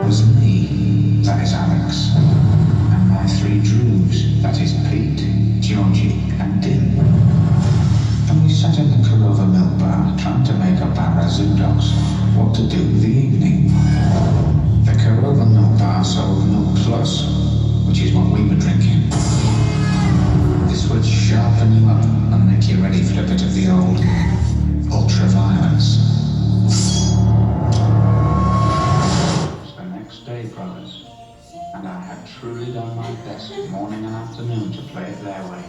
was me, that is Alex, and my three Drews, that is Pete, Georgie, and Dim. And we sat in the Corova milk bar trying to make up our Zoodogs what to do with the evening. The Corova milk bar sold Milk Plus, which is what we were drinking. This would sharpen you up and make you ready for a bit of the old ultra-violence. Day, brothers, and I had truly done my best morning and afternoon to play it their way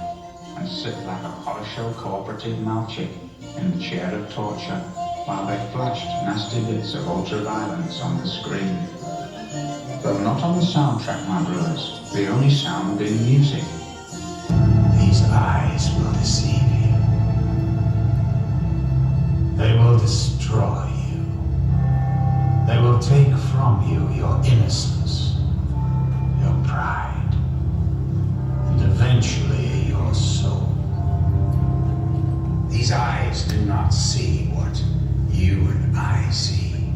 and sit like a horror show cooperative Malchik in the chair of torture while they flashed nasty bits of ultra-violence on the screen. Though not on the soundtrack, my brothers, the only sound being music. These eyes will deceive you. They will destroy you. They will take from you your innocence, your pride, and eventually your soul. These eyes do not see what you and I see.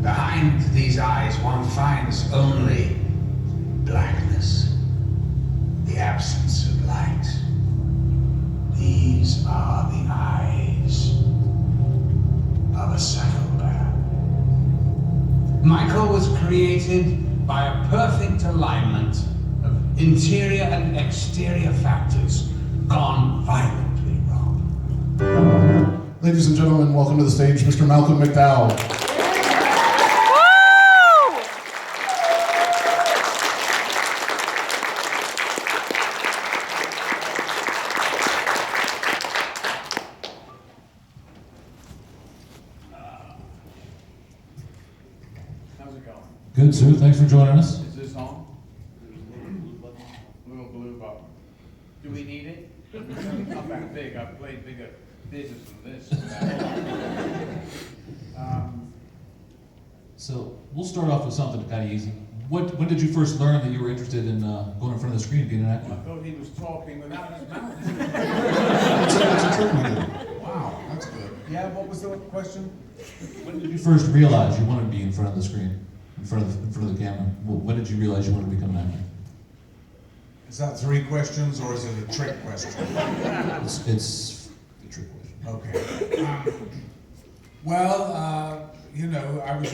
Behind these eyes one finds only blackness, the absence of light. These are the eyes of a psychopath. Michael was created by a perfect alignment of interior and exterior factors gone violently wrong. Ladies and gentlemen, welcome to the stage, Mr. Malcom McDowell. How's it going? Good, sir. Thanks for joining us. Is this on? Little blue button. Do we need it? I'm that big. I've played bigger business than this. So we'll start off with something kind of easy. When did you first learn that you were interested in going in front of the screen and being an actor? I thought he was talking without his mouth. It's a trick we did. Wow, that's good. Yeah, what was the question? When did you first realize you wanted to be in front of the screen, in front of the camera? When did you realize you wanted to become an actor? Is that 3 questions or is it a trick question? It's a trick question. Okay. Well, I was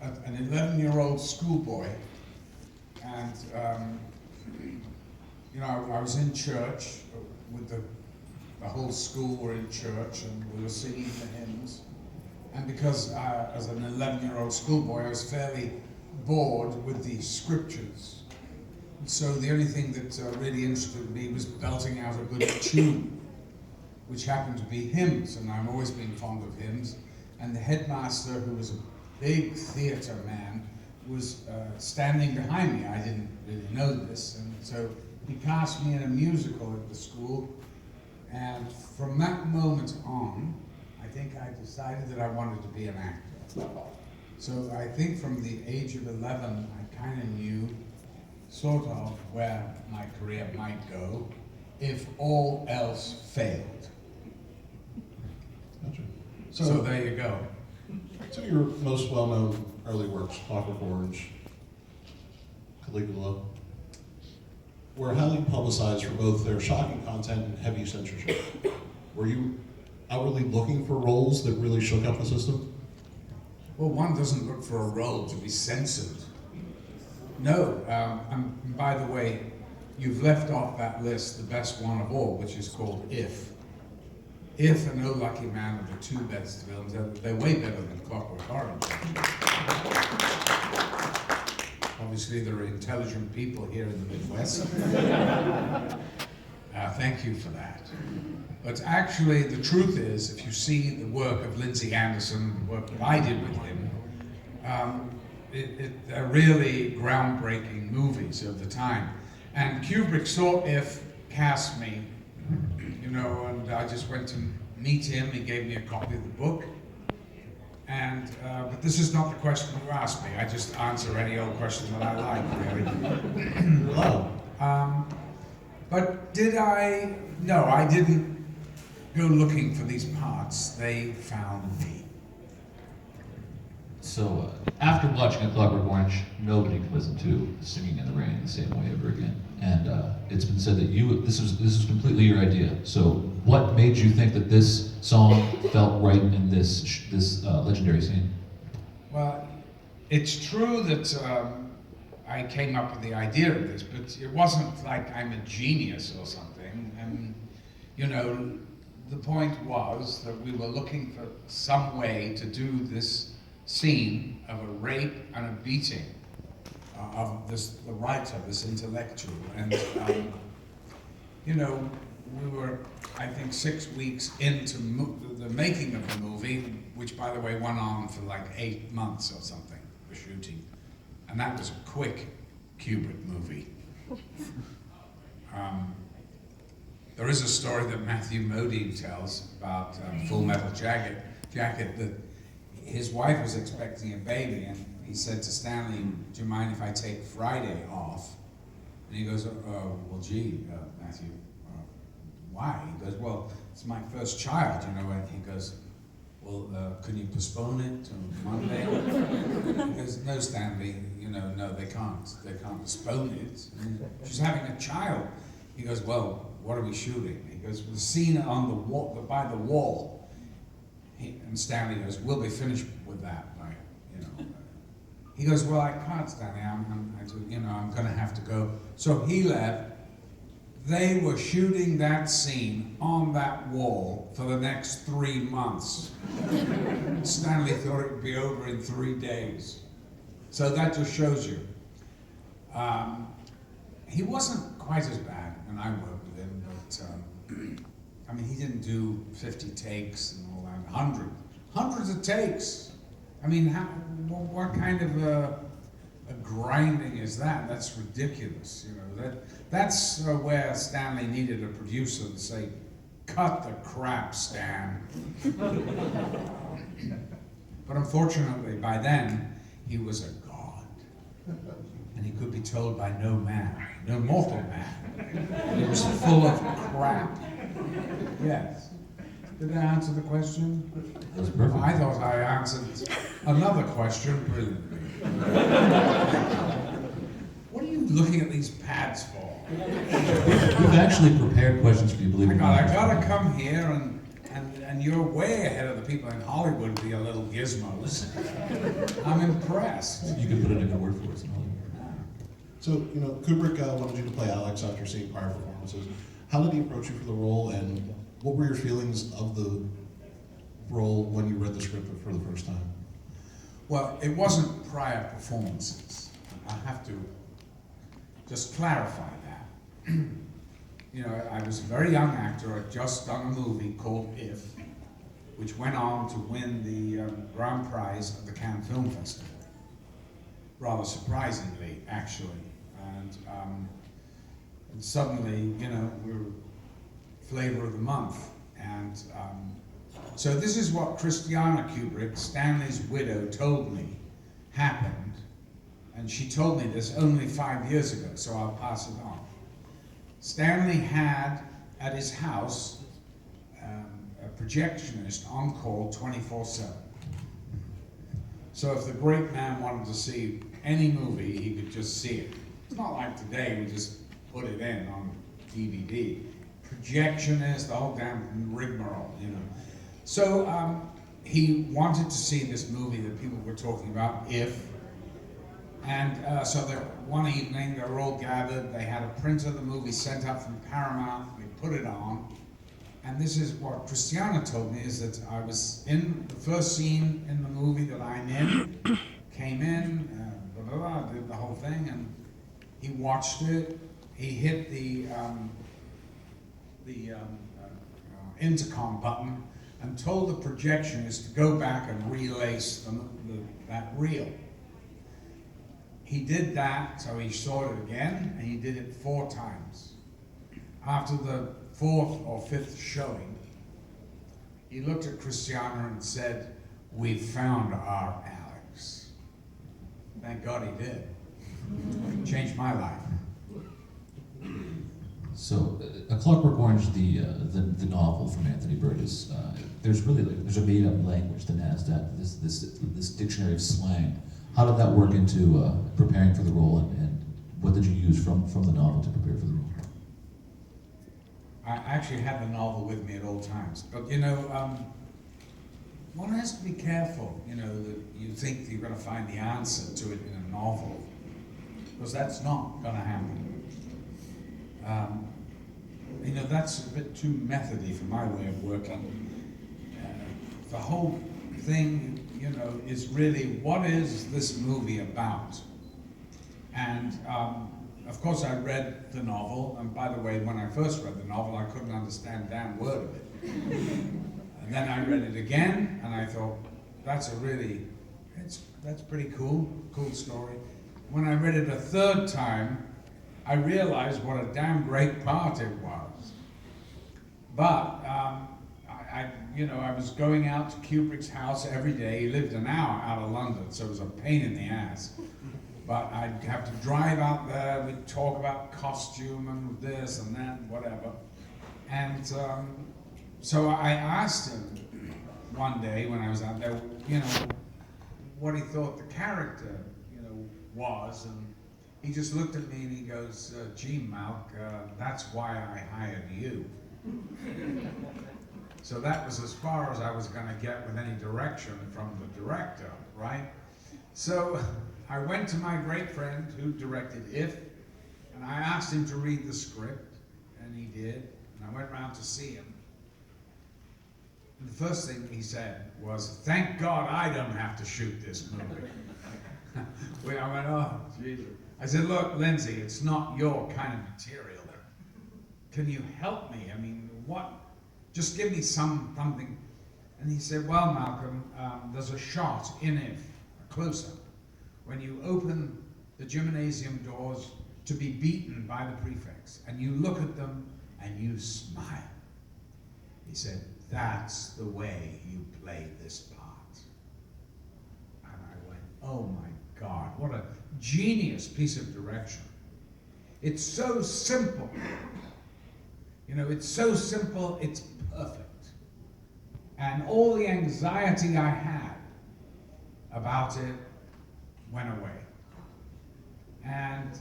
an 11-year-old schoolboy, and I was in church with the whole school were in church, and we were singing the hymns. And because as an 11-year-old schoolboy, I was fairly bored with the scriptures. So the only thing that really interested me was belting out a good tune, which happened to be hymns, and I've always been fond of hymns. And the headmaster, who was a big theater man, was standing behind me. I didn't really know this, and so he cast me in a musical at the school. And from that moment on, I think I decided that I wanted to be an actor. So I think from the age of 11, I kind of knew sort of where my career might go if all else failed. Gotcha. So there you go. Some of your most well-known early works, Clockwork Orange, Caligula, were highly publicized for both their shocking content and heavy censorship. Were you outwardly looking for roles that really shook up the system? Well, one doesn't look for a role to be censored. No, by the way, you've left off that list the best one of all, which is called If. If and Oh Lucky Man are the 2 best films. They're way better than Clockwork Orange. Obviously, there are intelligent people here in the Midwest. Thank you for that. But actually, the truth is, if you see the work of Lindsay Anderson, the work that I did with him, they're really groundbreaking movies of the time. And Kubrick saw If, cast me, and I just went to meet him. He gave me a copy of the book. And, but this is not the question you asked me. I just answer any old question that I like, really. But did I? No, I didn't go looking for these parts. They found me. So, after watching A Clockwork Orange, nobody can listen to Singing in the Rain the same way ever again. And it's been said that this was completely your idea. So, what made you think that this song felt right in this legendary scene? Well, it's true that I came up with the idea of this, but it wasn't like I'm a genius or something. And, you know, the point was that we were looking for some way to do this scene of a rape and a beating of the writer, this intellectual. And, you know, we were, I think, 6 weeks into the making of the movie, which, by the way, went on for like 8 months or something, for shooting. And that was a quick Kubrick movie. There is a story that Matthew Modine tells about Full Metal Jacket that his wife was expecting a baby, and he said to Stanley, "Do you mind if I take Friday off?" And he goes, "Well, gee, Matthew, why?" He goes, "Well, it's my first child, you know." And he goes, "Well, can you postpone it to Monday?" He goes, "No, Stanley, you know, no, they can't. They can't postpone it. She's having a child." He goes, "Well, what are we shooting?" He goes, "The scene on the wall, by the wall." And Stanley goes, "We'll be finished with that by, you know." He goes, "Well, I can't, Stanley. I'm going to have to go." So he left. They were shooting that scene on that wall for the next 3 months. Stanley thought it would be over in 3 days. So that just shows you. He wasn't quite as bad when I worked with him, but I mean, he didn't do 50 takes and all that. Hundreds of takes. I mean, what kind of a grinding is that? That's ridiculous, you know. That's where Stanley needed a producer to say, "Cut the crap, Stan." But unfortunately, by then, he was a god. And he could be told by no man, no mortal man. He was full of crap. Yes. Did I answer the question? That was perfect. I thought I answered another question brilliantly. What are you looking at these pads for? We've actually prepared questions for you, believe it or not. I gotta come here and you're way ahead of the people in Hollywood with your little gizmos. I'm impressed. You can put in a good word for us in Hollywood. So, you know, Kubrick wanted you to play Alex after seeing prior performances. How did he approach you for the role, and what were your feelings of the role when you read the script for the first time? Well, it wasn't prior performances. I have to just clarify that. You know, I was a very young actor. I'd just done a movie called If, which went on to win the grand prize at the Cannes Film Festival. Rather surprisingly, actually. And suddenly, you know, we were flavor of the month. And so this is what Christiana Kubrick, Stanley's widow, told me happened. And she told me this only 5 years ago, so I'll pass it on. Stanley had at his house a projectionist on call 24/7. So if the great man wanted to see any movie, he could just see it. It's not like today, we just put it in on DVD. Projectionist, the whole damn rigmarole, you know. So he wanted to see this movie that people were talking about, If. And so that one evening, they were all gathered. They had a print of the movie sent up from Paramount. They put it on. And this is what Christiana told me, is that I was in the first scene in the movie that I'm in, came in, blah, blah, blah, did the whole thing, and he watched it. He hit the intercom button and told the projectionist to go back and relace that reel. He did that, so he saw it again, and he did it 4 times. After the 4th or 5th showing, he looked at Christiana and said, "We've found our Alex." Thank God he did. Changed my life. So, A Clockwork Orange, the novel from Anthony Bird is there's really there's a made up language that has that this dictionary of slang. How did that work into preparing for the role, and what did you use from the novel to prepare for the role? I actually had the novel with me at all times, but one has to be careful, that you think you're going to find the answer to it in a novel, because that's not going to happen. That's a bit too methody for my way of working. The whole thing, is really, what is this movie about? And of course I read the novel, and by the way, when I first read the novel, I couldn't understand a damn word of it. And then I read it again, and I thought, that's pretty cool story. When I read it a third time, I realized what a damn great part it was. But I was going out to Kubrick's house every day. He lived an hour out of London, so it was a pain in the ass. But I'd have to drive out there, we'd talk about costume and this and that and whatever. And so I asked him one day when I was out there, what he thought the character, was. And he just looked at me and he goes, gee, Malc, that's why I hired you. So that was as far as I was going to get with any direction from the director, right? So I went to my great friend who directed If, and I asked him to read the script, and he did, and I went around to see him. And the first thing he said was, thank God I don't have to shoot this movie. I went, oh, Jesus. I said, look, Lindsay, it's not your kind of material. Can you help me? I mean, what? Just give me something. And he said, well, Malcolm, there's a shot in If, a close-up, when you open the gymnasium doors to be beaten by the prefects, and you look at them and you smile. He said, that's the way you play this part. And I went, oh my God, what a genius piece of direction. It's so simple. It's so simple, it's perfect. And all the anxiety I had about it went away. And,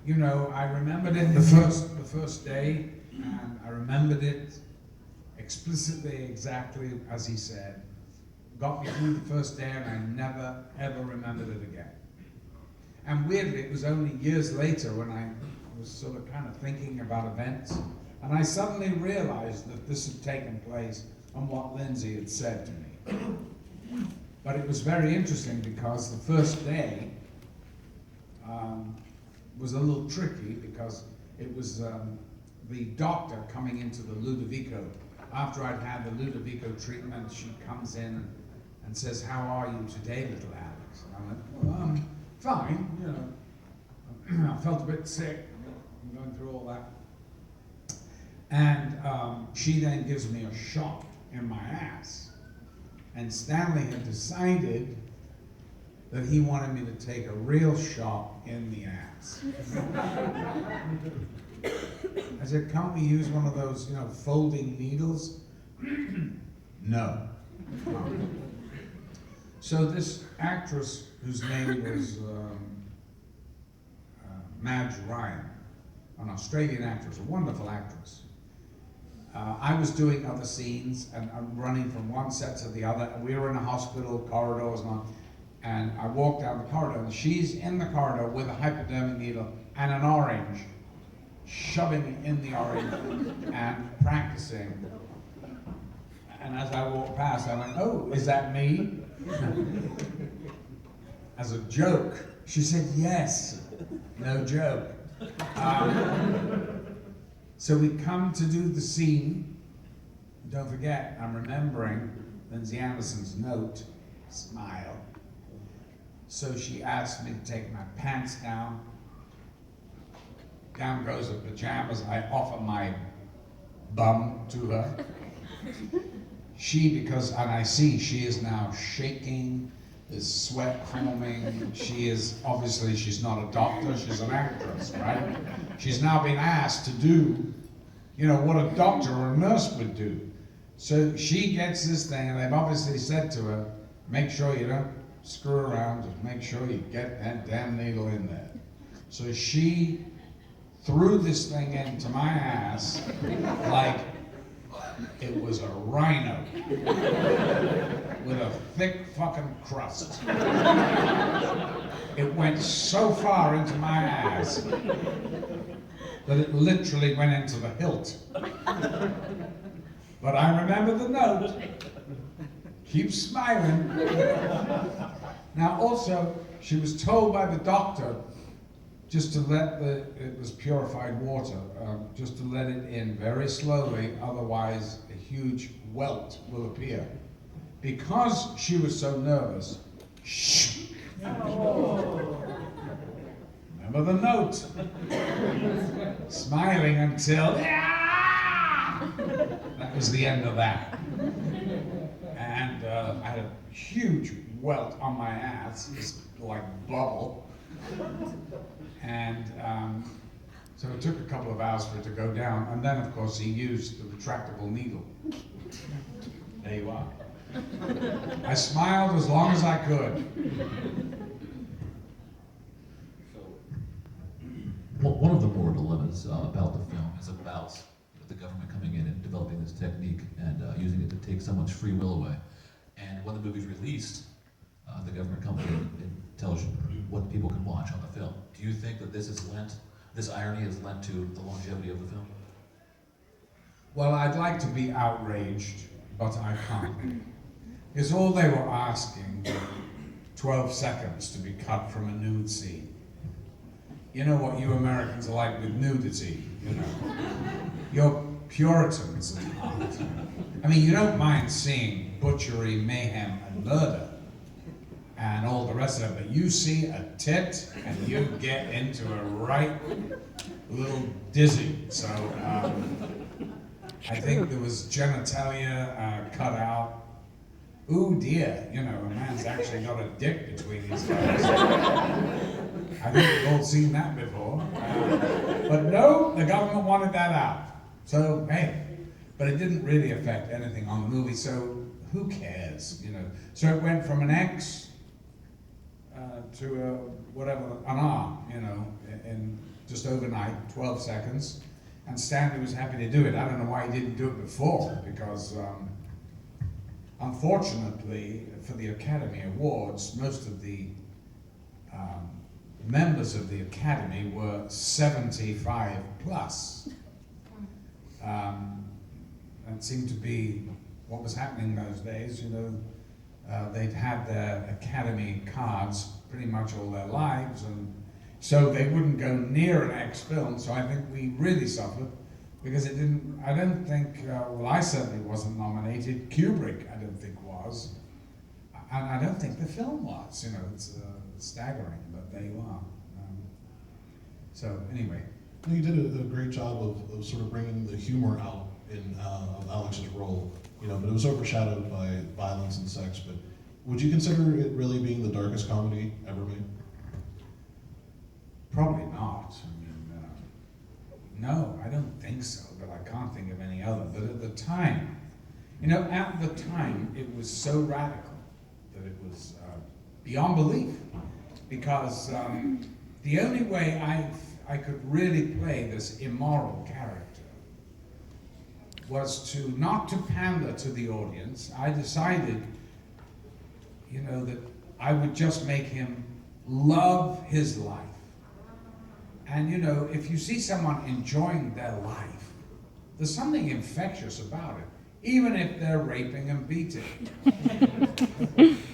I remembered it the first day, and I remembered it explicitly, exactly as he said. Got me through the first day, and I never, ever remembered it again. And weirdly, it was only years later when I was sort of kind of thinking about events, and I suddenly realized that this had taken place on what Lindsay had said to me. But it was very interesting because the first day was a little tricky because it was the doctor coming into the Ludovico. After I'd had the Ludovico treatment, she comes in and says, how are you today, little Alex? And I went, well, I'm fine, I felt a bit sick, I'm going through all that. And she then gives me a shot in my ass. And Stanley had decided that he wanted me to take a real shot in the ass. I said, can't we use one of those, folding needles? No. So this actress, whose name was Madge Ryan, an Australian actress, a wonderful actress. I was doing other scenes, and I'm running from one set to the other, and we were in a hospital, corridors and on, and I walked down the corridor, and she's in the corridor with a hypodermic needle and an orange, shoving in the orange and practicing. And as I walked past, I went, oh, is that me? As a joke. She said, yes, no joke. So we come to do the scene. Don't forget, I'm remembering Lindsay Anderson's note, smile. So she asked me to take my pants down. Down goes the pajamas. I offer my bum to her. And I see she is now shaking There's sweat forming. She's not a doctor, she's an actress, right? She's now been asked to do, what a doctor or a nurse would do. So she gets this thing, and they've obviously said to her, make sure you don't screw around, just make sure you get that damn needle in there. So she threw this thing into my ass like it was a rhino with a thick fucking crust. It went so far into my ass that it literally went into the hilt. But I remember the note. Keep smiling. Now also, she was told by the doctor just to let it was purified water, just to let it in very slowly, otherwise a huge welt will appear. Because she was so nervous, shh. Remember the note. Smiling until, that was the end of that. And I had a huge welt on my ass, just like bubble. And so it took a couple of hours for it to go down. And then, of course, he used the retractable needle. There you are. I smiled as long as I could. One of the moral dilemmas about the film is about the government coming in and developing this technique and using it to take someone's free will away. And when the movie's released, the government comes in and tells you what people can watch on the film. Do you think that this irony is lent to the longevity of the film? Well, I'd like to be outraged, but I can't. Because all they were asking were 12 seconds to be cut from a nude scene. You know what you Americans are like with nudity, You're Puritans at heart. I mean, you don't mind seeing butchery, mayhem, and murder, and all the rest of it, but you see a tit, and you get into a right little dizzy. So, I think there was genitalia cut out. Ooh dear, a man's actually got a dick between his legs. I think we've all seen that before. But no, the government wanted that out. So, hey, but it didn't really affect anything on the movie, so who cares, So it went from an X to an R, in just overnight, 12 seconds. And Stanley was happy to do it. I don't know why he didn't do it before, because unfortunately for the Academy Awards, most of the members of the Academy were 75 plus. That seemed to be what was happening those days, they'd had their Academy cards pretty much all their lives, and so they wouldn't go near an X film, so I think we really suffered, because I don't think, I certainly wasn't nominated, Kubrick I don't think was, and I don't think the film was, it's staggering, but there you are. So anyway. You did a great job of sort of bringing the humor out in Alex's role, but it was overshadowed by violence and sex. But would you consider it really being the darkest comedy ever made? Probably not. I mean, no, I don't think so, but I can't think of any other. But at the time, it was so radical that it was beyond belief, because the only way I could really play this immoral character was not to pander to the audience. I decided, that I would just make him love his life. And if you see someone enjoying their life, there's something infectious about it, even if they're raping and beating.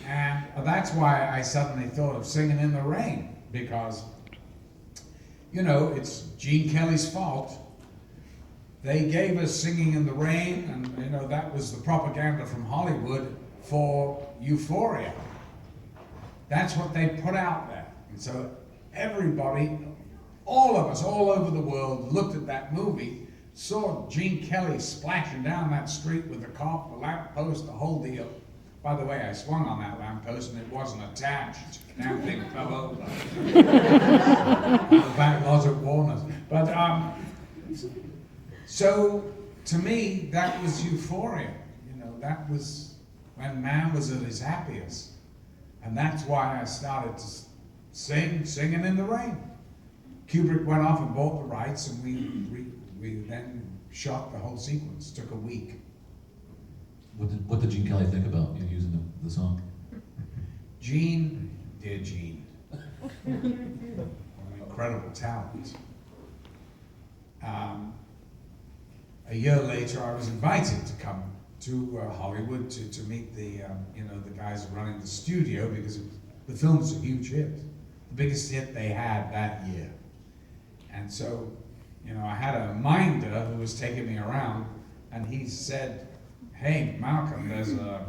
And that's why I suddenly thought of Singing in the Rain, because it's Gene Kelly's fault. They gave us Singing in the Rain, and that was the propaganda from Hollywood for Euphoria. That's what they put out there. And so everybody, all of us, all over the world, looked at that movie, saw Gene Kelly splashing down that street with the cop, the lamppost, the whole deal, By the way, I swung on that lamppost and it wasn't attached. Damn thing fell over. The back lodge at Warner's. But, so, to me, that was euphoria. You know, that was when man was at his happiest. And that's why I started to singing in the rain. Kubrick went off and bought the rights, and we then shot the whole sequence. Took a week. What did Gene Kelly think about you using the song? Gene, dear Gene, an incredible talent. A year later, I was invited to come to Hollywood to meet the the guys running the studio, because the film was a huge hit, the biggest hit they had that year. And so, I had a minder who was taking me around, and he said, "Hey, Malcolm, there's a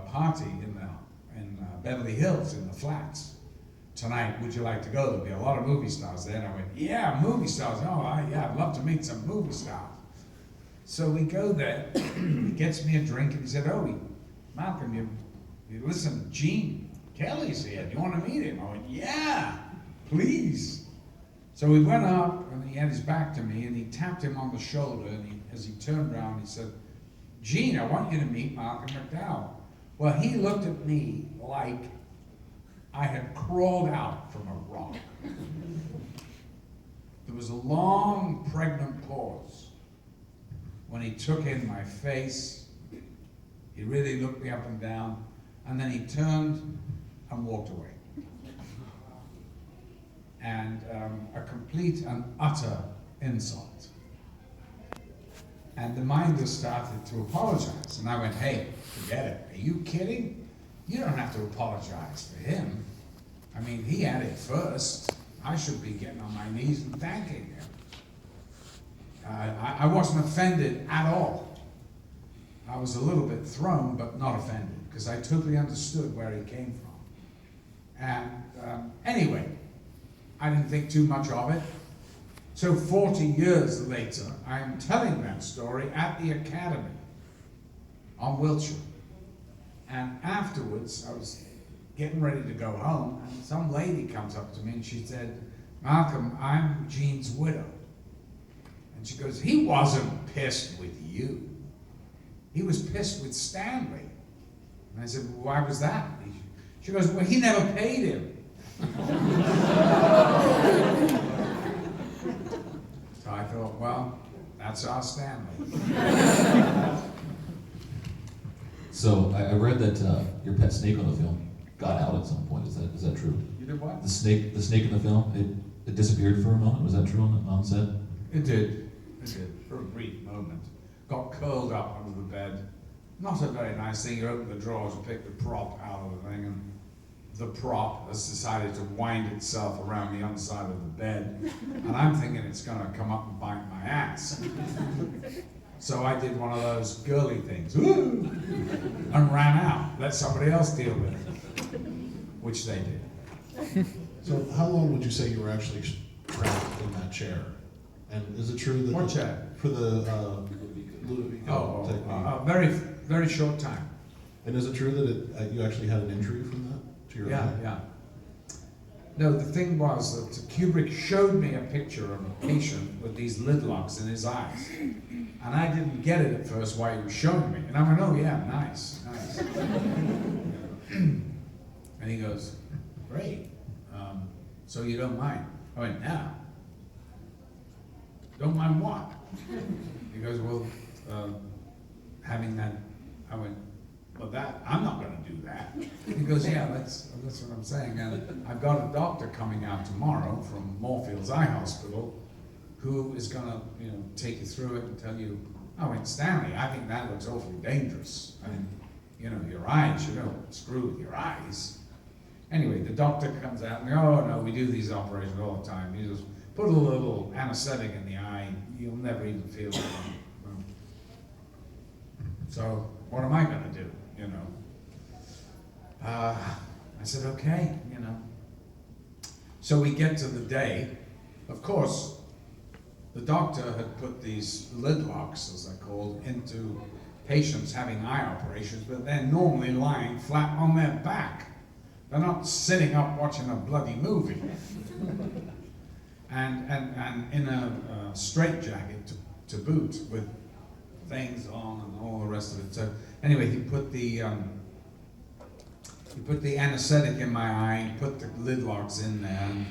party in Beverly Hills in the flats tonight. Would you like to go? There'll be a lot of movie stars there." And I went, "Yeah, movie stars. Oh, yeah, I'd love to meet some movie stars." So we go there. He gets me a drink, and he said, "Oh, Malcolm, you listen, Gene Kelly's here. Do you want to meet him?" I went, "Yeah, please." So we went up, and he had his back to me, and he tapped him on the shoulder, and as he turned around, he said, "Gene, I want you to meet Malcom McDowell." Well, he looked at me like I had crawled out from a rock. There was a long, pregnant pause when he took in my face. He really looked me up and down, and then he turned and walked away. And a complete and utter insult. And the minder started to apologize, and I went, "Hey, forget it. Are you kidding? You don't have to apologize for him. I mean, he had it first. I should be getting on my knees and thanking him." I wasn't offended at all. I was a little bit thrown, but not offended, because I totally understood where he came from. And anyway, I didn't think too much of it. So 40 years later, I'm telling that story at the Academy on Wiltshire. And afterwards, I was getting ready to go home, and some lady comes up to me and she said, "Malcolm, I'm Gene's widow." And she goes, "He wasn't pissed with you. He was pissed with Stanley." And I said, "Well, why was that?" She goes, "Well, he never paid him." So I thought, well, that's our Stanley. So I read that your pet snake on the film got out at some point. Is that true? You did what? The snake in the film, it disappeared for a moment. Was that true on set? It did, for a brief moment. Got curled up under the bed. Not a very nice thing. You open the drawers and pick the prop out of the thing, and the prop has decided to wind itself around the underside of the bed. And I'm thinking it's gonna come up and bite my ass. So I did one of those girly things, "Woo!" and ran out, let somebody else deal with it, which they did. So how long would you say you were actually trapped in that chair? And is it true that What chair? for the Ludovico technique? A very, very short time. And is it true that you actually had an injury from that to your eye? Yeah. No, the thing was that Kubrick showed me a picture of a patient with these lid locks in his eyes. And I didn't get it at first while he was showing me. And I went, "Oh yeah, nice." And he goes, "Great. So you don't mind?" I went, "No." "Don't mind what?" He goes, "Well, having that." I went, "Well, I'm not going to do that." He goes, "Yeah, that's what I'm saying. And I've got a doctor coming out tomorrow from Moorfields Eye Hospital who is going to, take you through it and tell you." I went, "Stanley, I think that looks awfully dangerous. I mean, your eyes, you don't screw with your eyes." Anyway, the doctor comes out and goes, "Oh, no, we do these operations all the time. You just put a little anesthetic in the eye, you'll never even feel it." So what am I going to do, I said, "Okay, So we get to the day. Of course, the doctor had put these lid locks, as they're called, into patients having eye operations, but they're normally lying flat on their back. They're not sitting up watching a bloody movie. and in a straitjacket to boot, with things on and all the rest of it. So anyway, he put the anesthetic in my eye, he put the lid locks in there, and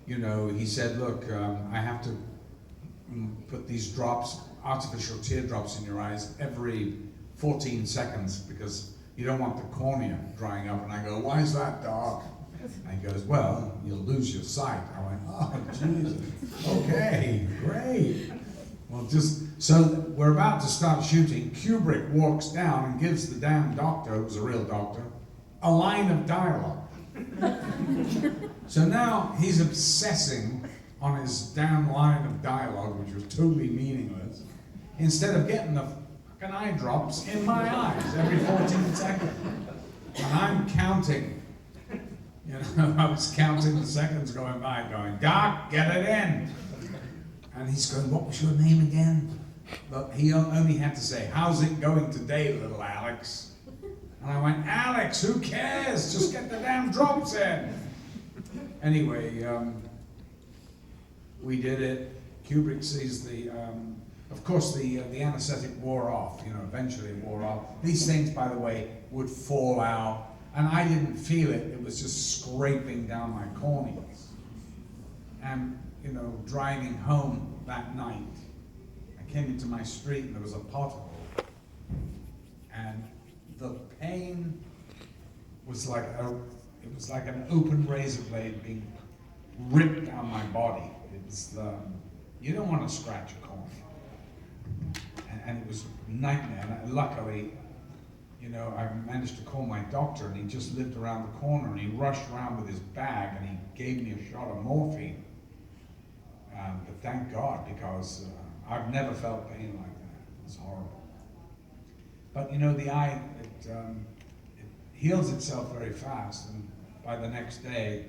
you know, he said, look, I have to put these drops, artificial teardrops in your eyes every 14 seconds because you don't want the cornea drying up. And I go, why is that, Doc? And he goes, well, you'll lose your sight. I went, oh, Jesus, okay, great. Well, so we're about to start shooting. Kubrick walks down and gives the damn doctor, who was a real doctor, a line of dialogue. So now he's obsessing on his damn line of dialogue, which was totally meaningless, instead of getting the fucking eye drops in my eyes every 14 seconds. And I'm counting. You know, I was counting the seconds going by, going, Doc, get it in. And he's going, what was your name again? But he only had to say, how's it going today, little Alex? And I went, Alex, who cares? Just get the damn drops in. Anyway, we did it. Kubrick sees of course, the anesthetic wore off, you know, eventually it wore off. These things, by the way, would fall out, and I didn't feel it. It was just scraping down my corneas. And, you know, driving home that night, I came into my street and there was a pothole. And the pain was like an open razor blade being ripped down my body. It was you don't want to scratch a cornea, and it was a nightmare. And luckily, you know, I managed to call my doctor, and he just lived around the corner, and he rushed around with his bag, and he gave me a shot of morphine. But thank God, because I've never felt pain like that. It was horrible. But you know, the eye, it heals itself very fast, and by the next day,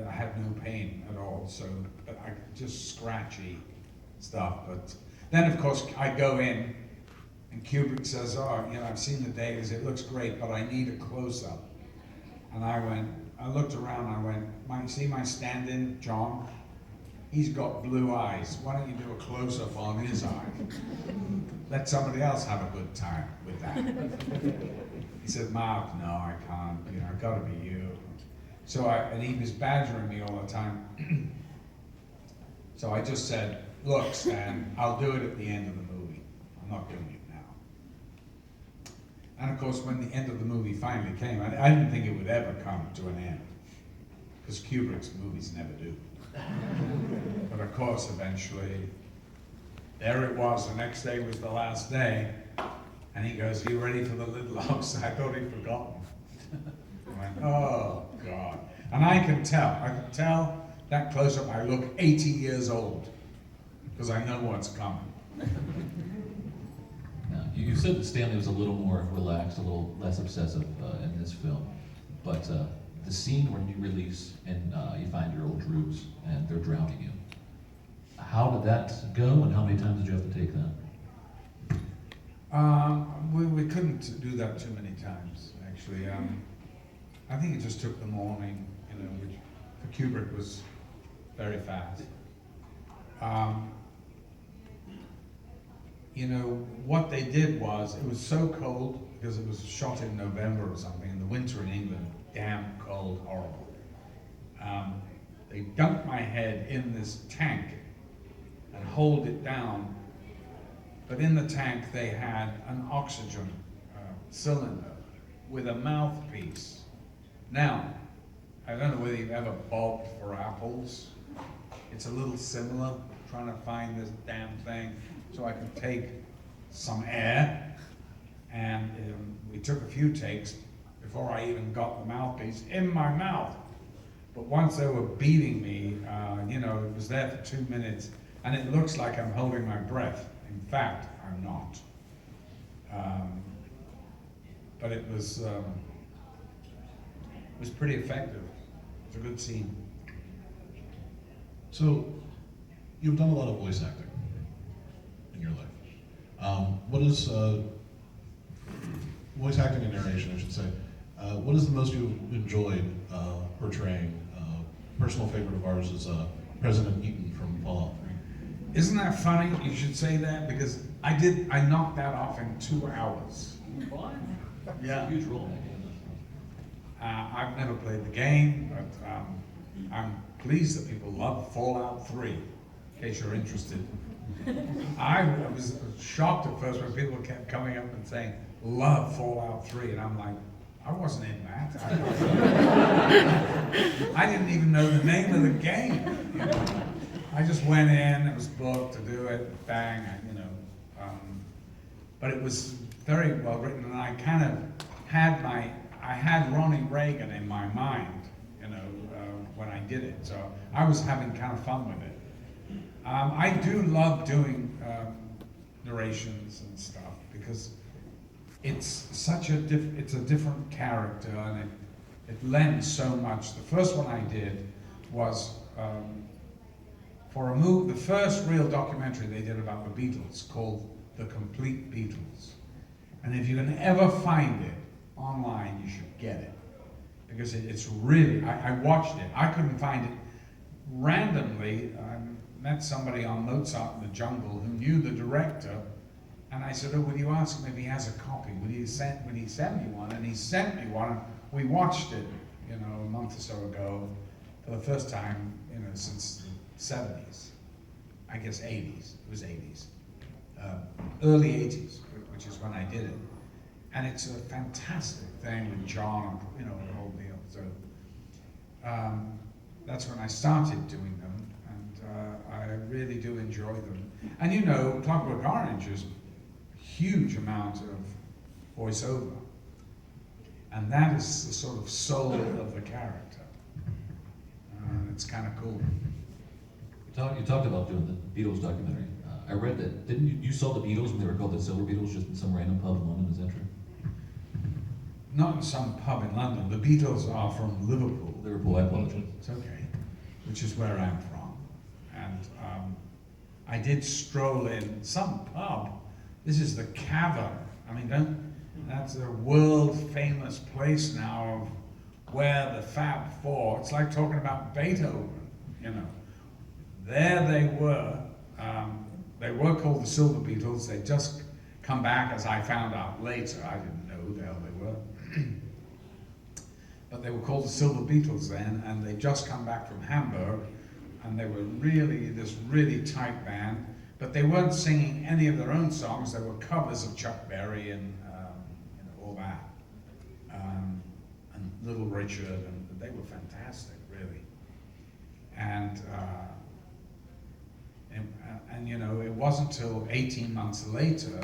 I had no pain at all. So, but I just scratchy stuff. But then, of course, I go in, and Kubrick says, "Oh, you know, I've seen the dailies. It looks great, but I need a close-up." And I looked around. I went, "See my stand-in, John? He's got blue eyes. Why don't you do a close-up on his eye? Let somebody else have a good time with that." He said, "Mark, no, I can't. You know, I've got to be you." So and he was badgering me all the time. So I just said, "Look, Stan, I'll do it at the end of the movie. I'm not doing it now." And of course, when the end of the movie finally came, I didn't think it would ever come to an end, because Kubrick's movies never do. But of course, eventually, there it was. The next day was the last day, and he goes, "Are you ready for the lid locks?" I thought he'd forgotten. I went, "Oh God!" And I can tell that close-up. I look 80 years old because I know what's coming. Now, you said that Stanley was a little more relaxed, a little less obsessive in this film, but the scene when you release and you find your old troops and they're drowning you, how did that go, and how many times did you have to take that? We couldn't do that too many times, actually. I think it just took the morning, you know, which for Kubrick was very fast. You know, what they did was, it was so cold, because it was shot in November or something, in the winter in England, damp, cold, horrible. They dumped my head in this tank and hold it down, but in the tank they had an oxygen cylinder with a mouthpiece. Now, I don't know whether you've ever bulked for apples. It's a little similar, trying to find this damn thing so I could take some air. And we took a few takes before I even got the mouthpiece in my mouth. But once they were beating me, you know, it was there for 2 minutes, and it looks like I'm holding my breath. In fact, I'm not. But it was pretty effective. It was a good scene. So, you've done a lot of voice acting in your life. What is voice acting and narration, I should say. What is the most you've enjoyed portraying? Personal favorite of ours is President Eaton from Fallout 3. Isn't that funny? You should say that because I knocked that off in 2 hours. What? Yeah. Huge role in that game. I've never played the game, but I'm pleased that people love Fallout 3, in case you're interested. I was shocked at first when people kept coming up and saying, love Fallout 3, and I'm like, I wasn't in that. I didn't even know the name of the game. You know? I just went in, it was booked to do it, bang, but it was very well written, and I kind of had I had Ronnie Reagan in my mind, when I did it, so I was having kind of fun with it. I do love doing narrations and stuff because it's such a different character, and it lends so much. The first one I did was for the first real documentary they did about the Beatles called The Complete Beatles. And if you can ever find it online, you should get it. Because it's really, I watched it. I couldn't find it randomly. I met somebody on Mozart in the Jungle who knew the director. And I said, oh, will you ask him if he has a copy? Will he send me one? And he sent me one. And we watched it, a month or so ago for the first time, since the 70s. I guess 80s. It was 80s. Early 80s, which is when I did it. And it's a fantastic thing with John, the whole deal. So that's when I started doing them, and I really do enjoy them. And Clockwork Orange is a huge amount of voiceover. And that is the sort of soul of the character. It's kind of cool. You talked about doing the Beatles documentary. I read that, didn't you saw the Beatles when they were called the Silver Beatles just in some random pub in London, is that true? Not in some pub in London. The Beatles are from Liverpool. Liverpool, I apologize. It's okay, which is where I'm from. And I did stroll in some pub. This is the Cavern. I mean, that's a world famous place now of where the Fab Four, it's like talking about Beethoven, There they were. They were called the Silver Beatles. They'd just come back, as I found out later. I didn't know who the hell they were. But they were called the Silver Beatles then, and they'd just come back from Hamburg, and they were this really tight band, but they weren't singing any of their own songs. They were covers of Chuck Berry and all that, and Little Richard, and they were fantastic, really. And it wasn't till 18 months later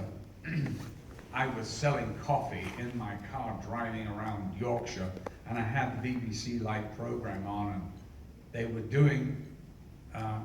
I was selling coffee in my car driving around Yorkshire, and I had the BBC Live program on, and they were doing